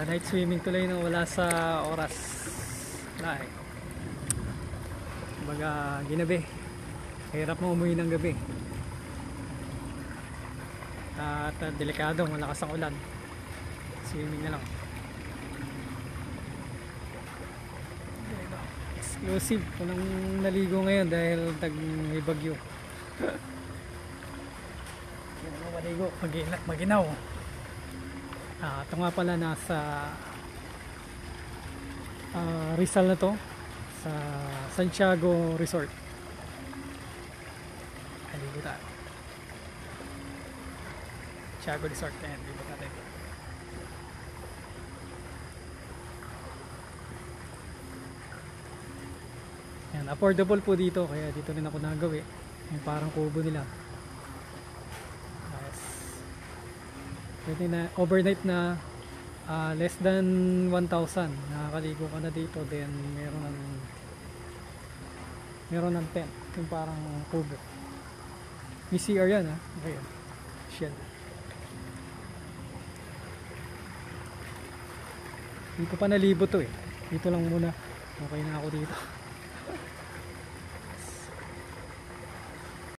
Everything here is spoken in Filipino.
Night swimming tuloy na wala sa oras. Wala eh. Kumbaga ginabi. Hirap mo umuwi ng gabi. At delikado, malakas ang ulan. Swimming na lang. Exclusive. Walang naligo ngayon dahil may bagyo. Maligo, maginaw. Ito nga pala nasa Rizal na to, sa Santiago Resort. Maligo tayo. Santiago Resort na yan, dito natin. Yan, affordable po dito, kaya dito rin ako nagawi. Yung parang kubo nila. Pwede na overnight na less than 1,000 nakakaligo ka na dito. Then meron ng tent, yung parang kubo. May CR yan ha. Ayan, shell. Hindi ko pa nalibo to eh. Dito lang muna, okay na ako dito.